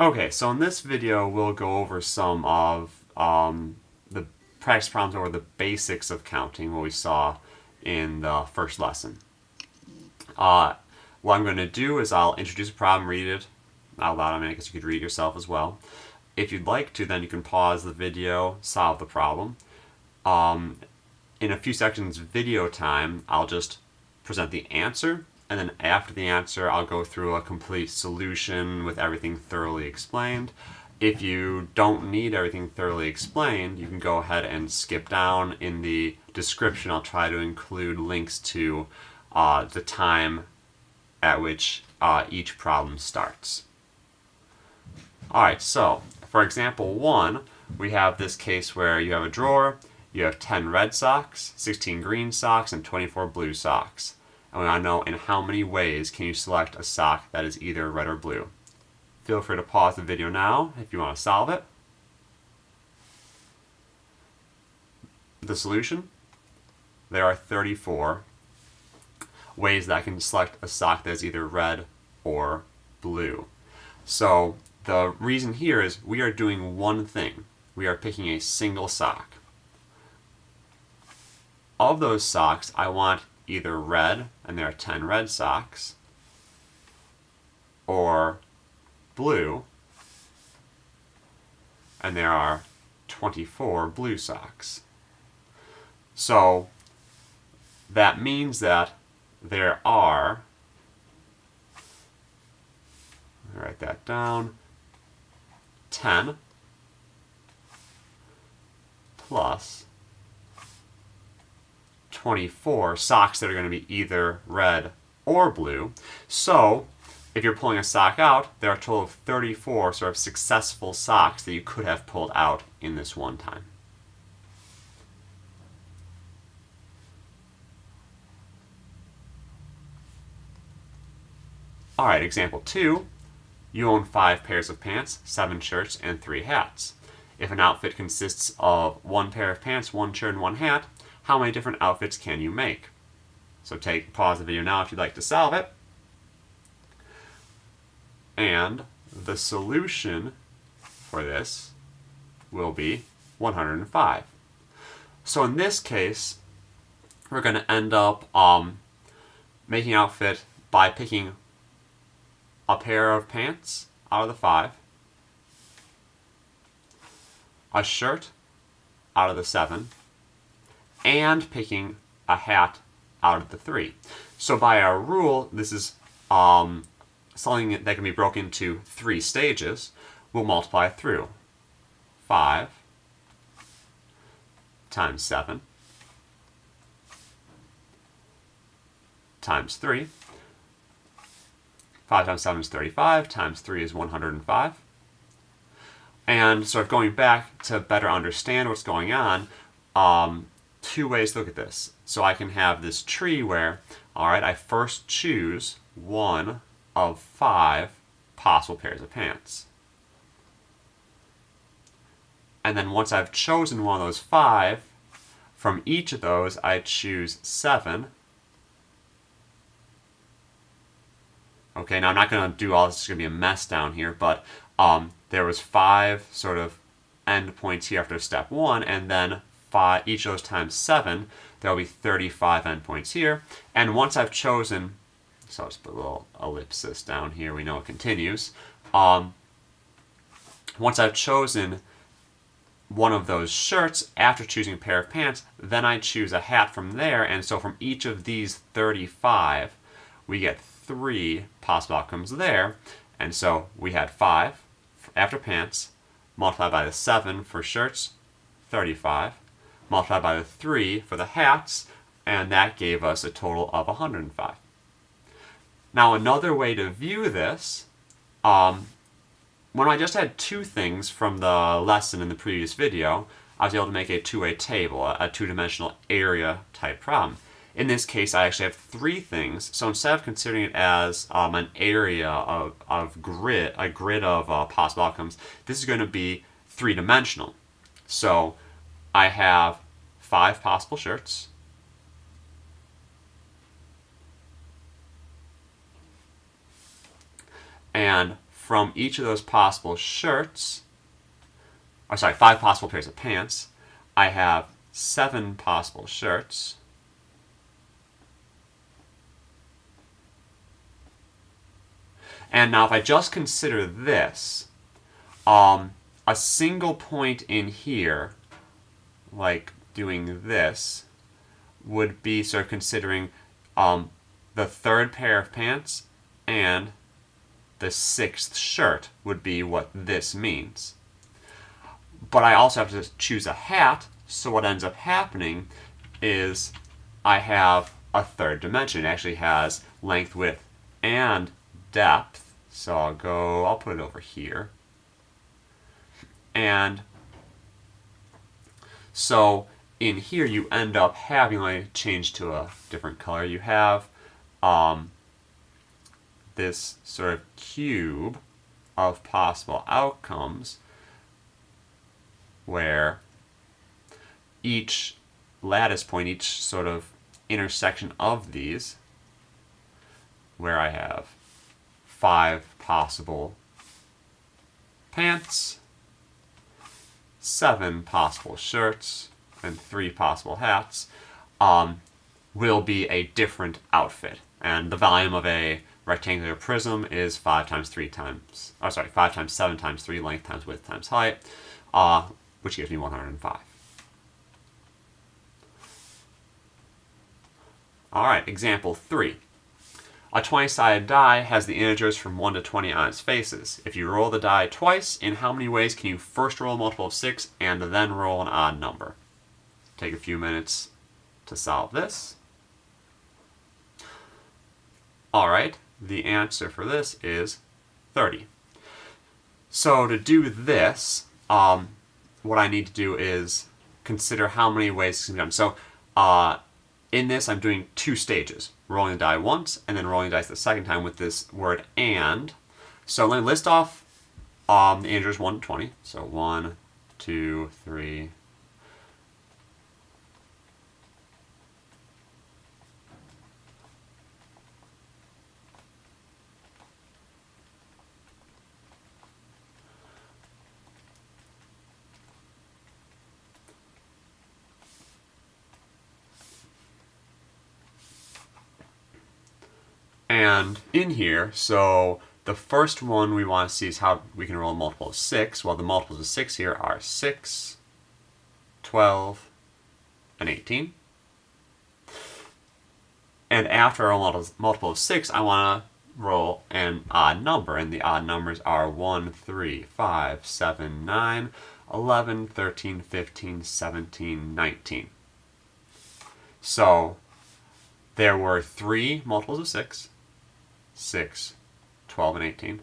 Okay, so in this video we'll go over some of the practice problems or the basics of counting, what we saw in the first lesson. What I'm going to do is I'll introduce a problem, read it out loud. I mean, I guess you could read it yourself as well. If you'd like to, then you can pause the video, solve the problem. In a few seconds video time, I'll just present the answer, and then after the answer, I'll go through a complete solution with everything thoroughly explained. If you don't need everything thoroughly explained, you can go ahead and skip down. In the description, I'll try to include links to the time at which each problem starts. Alright, so for example 1, we have this case where you have a drawer, you have 10 red socks, 16 green socks, and 24 blue socks. And we want to know in how many ways can you select a sock that is either red or blue. Feel free to pause the video now if you want to solve it. The solution? There are 34 ways that I can select a sock that is either red or blue. So the reason here is we are doing one thing. We are picking a single sock. Of those socks, I want either red, and there are 10 red socks, or blue, and there are 24 blue socks. So that means that there are, I'll write that down, 10 plus 24 socks that are going to be either red or blue. So if you're pulling a sock out, there are a total of 34 sort of successful socks that you could have pulled out in this one time. Alright, example 2. You own 5 pairs of pants, 7 shirts, and 3 hats. If an outfit consists of 1 pair of pants, 1 shirt, and 1 hat, how many different outfits can you make? So pause the video now if you'd like to solve it. And the solution for this will be 105. So in this case, we're going to end up making an outfit by picking a pair of pants out of the 5, a shirt out of the 7, and picking a hat out of the 3. So by our rule, this is something that can be broken into 3 stages. We'll multiply through. 5 times 7 times 3. 5 times 7 is 35, times 3 is 105. And sort of going back to better understand what's going on, 2 ways to look at this. So I can have this tree where, alright, I first choose 1 of 5 possible pairs of pants. And then once I've chosen one of those 5, from each of those I choose 7. Okay, now I'm not going to do all this, it's going to be a mess down here, but there was 5 sort of endpoints here after step 1, and then each of those times 7, there will be 35 endpoints here. And once I've chosen, so I'll just put a little ellipsis down here, we know it continues. Once I've chosen one of those shirts, after choosing a pair of pants, then I choose a hat from there, and so from each of these 35, we get 3 possible outcomes there. And so we had 5 after pants, multiplied by the 7 for shirts, 35, multiplied by the 3 for the hats, and that gave us a total of 105. Now another way to view this, when I just had 2 things from the lesson in the previous video, I was able to make a 2-way table, a 2-dimensional area type problem. In this case, I actually have 3 things, so instead of considering it as an area of a grid of possible outcomes, this is going to be 3-dimensional. So I have 5 possible shirts, and from each of those possible shirts, or sorry, 5 possible pairs of pants, I have 7 possible shirts. And now if I just consider this, a single point in here, like doing this, would be sort of considering the 3rd pair of pants and the 6th shirt would be what this means. But I also have to choose a hat, so what ends up happening is I have a 3rd dimension. It actually has length, width, and depth. So I'll put it over here. And so in here you end up having, like, change to a different color. You have this sort of cube of possible outcomes where each lattice point, each sort of intersection of these, where I have 5 possible pants, 7 possible shirts, and 3 possible hats, will be a different outfit. And the volume of a rectangular prism is 5 times 7 times 3, length times width times height, which gives me 105. Alright, example 3. A 20-sided die has the integers from 1 to 20 on its faces. If you roll the die twice, in how many ways can you first roll a multiple of 6 and then roll an odd number? Take a few minutes to solve this. Alright, the answer for this is 30. So to do this, what I need to do is consider how many ways it can be done. So in this, I'm doing 2 stages. Rolling the die once, and then rolling the dice the second time with this word and. So let me list off the integers 1 to 20. So 1, 2, 3. And in here, so the first one we want to see is how we can roll a multiple of 6. Well, the multiples of 6 here are 6, 12, and 18. And after a multiple of 6, I want to roll an odd number. And the odd numbers are 1, 3, 5, 7, 9, 11, 13, 15, 17, 19. So there were 3 multiples of 6. 6, 12, and 18.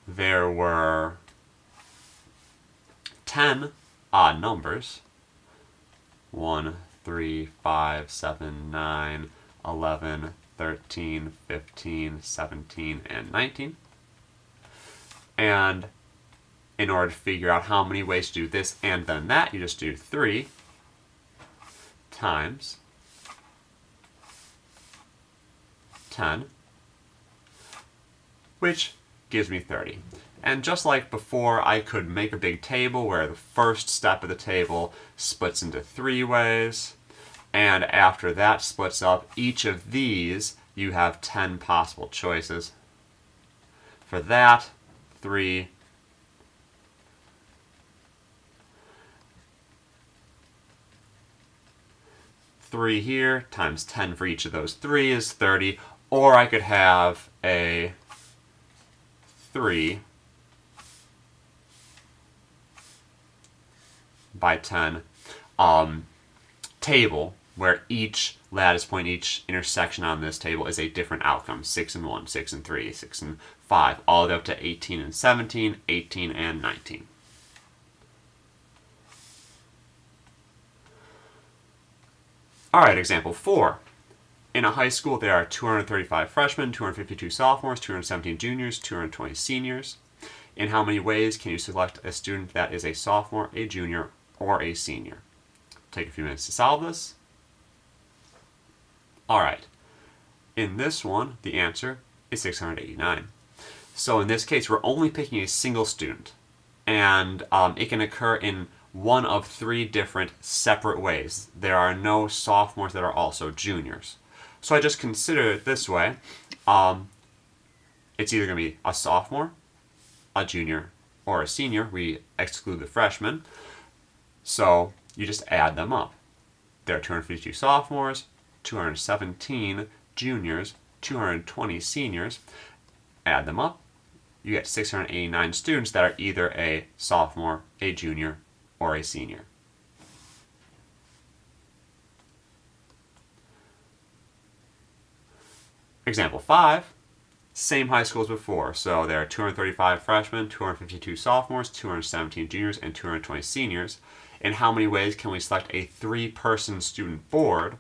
There were 10 odd numbers. 1, 3, 5, 7, 9, 11, 13, 15, 17, and 19. And in order to figure out how many ways to do this and then that, you just do 3 times 10, which gives me 30. And just like before, I could make a big table where the first step of the table splits into 3 ways, and after that splits up, each of these you have 10 possible choices. For that, 3, here times 10 for each of those 3 is 30. Or I could have a 3 by 10 table where each lattice point, each intersection on this table is a different outcome. 6 and 1, 6 and 3, 6 and 5, all the way up to 18 and 17, 18 and 19. Alright, example 4. In a high school, there are 235 freshmen, 252 sophomores, 217 juniors, 220 seniors. In how many ways can you select a student that is a sophomore, a junior, or a senior? Take a few minutes to solve this. Alright, in this one, the answer is 689. So in this case, we're only picking a single student, and it can occur in one of three different separate ways. There are no sophomores that are also juniors. So I just consider it this way. It's either going to be a sophomore, a junior, or a senior. We exclude the freshman. So you just add them up. There are 252 sophomores, 217 juniors, 220 seniors. Add them up. You get 689 students that are either a sophomore, a junior, or a senior. Example 5, same high school as before. So there are 235 freshmen, 252 sophomores, 217 juniors, and 220 seniors. In how many ways can we select a 3-person student board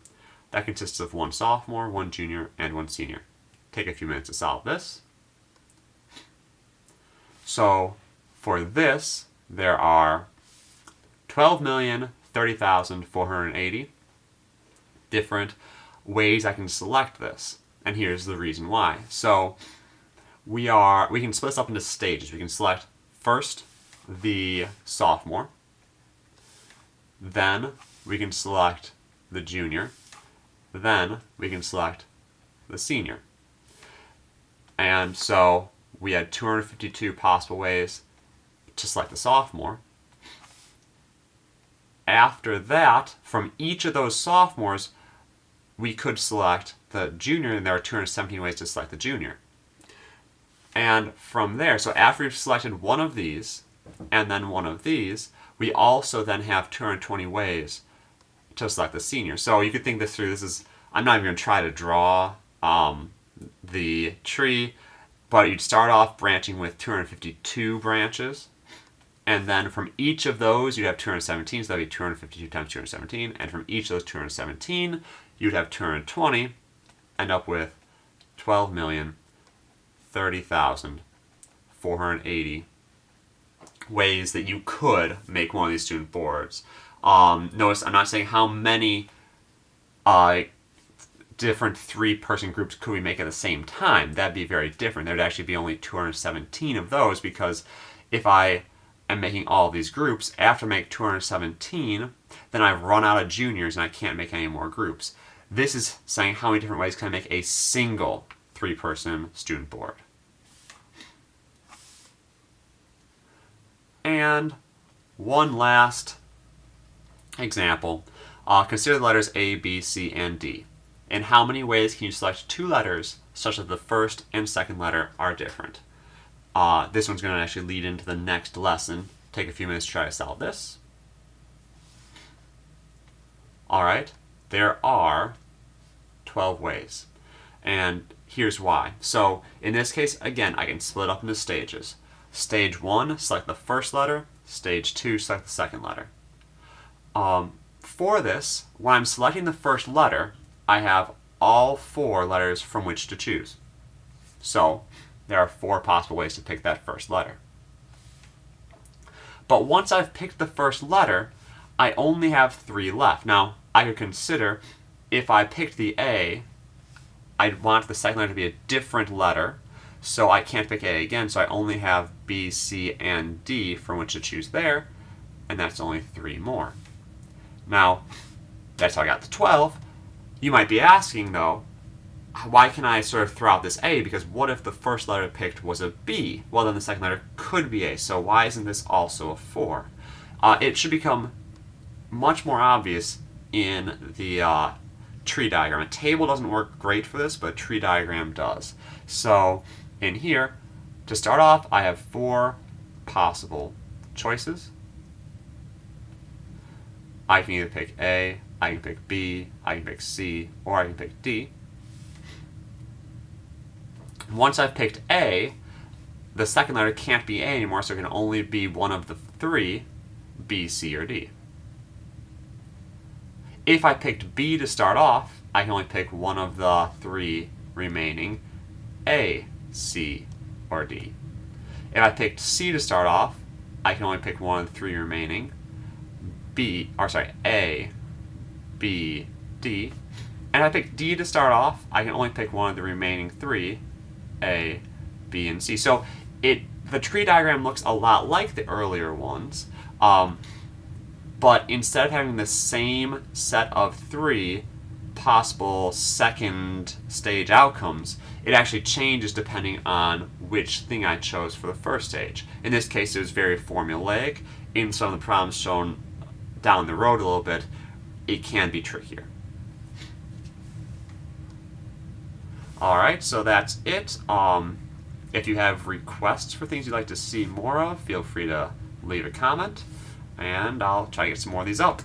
that consists of 1 sophomore, 1 junior, and 1 senior? Take a few minutes to solve this. So for this, there are 12,030,480 different ways I can select this. And here's the reason why. So we can split this up into stages. We can select first the sophomore, then we can select the junior, then we can select the senior. And so we had 252 possible ways to select the sophomore. After that, from each of those sophomores, we could select the junior, and there are 217 ways to select the junior. And from there, so after we've selected one of these, and then one of these, we also then have 220 ways to select the senior. So you could think this through. I'm not even going to try to draw the tree, but you'd start off branching with 252 branches, and then from each of those you'd have 217, so that'd be 252 times 217, and from each of those 217 you'd have 220, end up with 12,030,480 ways that you could make one of these student boards. Notice I'm not saying how many different 3-person groups could we make at the same time. That'd be very different. There'd actually be only 217 of those, because if I am making all of these groups, after I make 217, then I've run out of juniors and I can't make any more groups. This is saying how many different ways can I make a single 3-person student board. And one last example. Consider the letters A, B, C, and D. In how many ways can you select 2 letters such that the first and second letter are different? This one's going to actually lead into the next lesson. Take a few minutes to try to solve this. Alright, there are 12 ways. And here's why. So in this case, again, I can split up into stages. Stage 1, select the first letter. Stage 2, select the second letter. For this, when I'm selecting the first letter, I have all 4 letters from which to choose. So there are 4 possible ways to pick that first letter. But once I've picked the first letter, I only have 3 left. Now, I could consider, if I picked the A, I'd want the second letter to be a different letter, so I can't pick A again, so I only have B, C, and D from which to choose there, and that's only 3 more. Now, that's how I got to 12. You might be asking, though, why can I sort of throw out this A? Because what if the first letter picked was a B? Well, then the second letter could be A, so why isn't this also a 4? It should become much more obvious in the tree diagram. A table doesn't work great for this, but a tree diagram does. So in here, to start off, I have 4 possible choices. I can either pick A, I can pick B, I can pick C, or I can pick D. Once I've picked A, the second letter can't be A anymore, so it can only be one of the 3, B, C, or D. If I picked B to start off, I can only pick one of the 3 remaining, A, C, or D. If I picked C to start off, I can only pick one of the 3 remaining, A, B, D. And if I pick D to start off, I can only pick one of the remaining 3, A, B, and C. So the tree diagram looks a lot like the earlier ones, but instead of having the same set of 3 possible second stage outcomes, it actually changes depending on which thing I chose for the first stage. In this case, it was very formulaic. In some of the problems shown down the road a little bit, it can be trickier. Alright, so that's it. If you have requests for things you'd like to see more of, feel free to leave a comment, and I'll try to get some more of these up.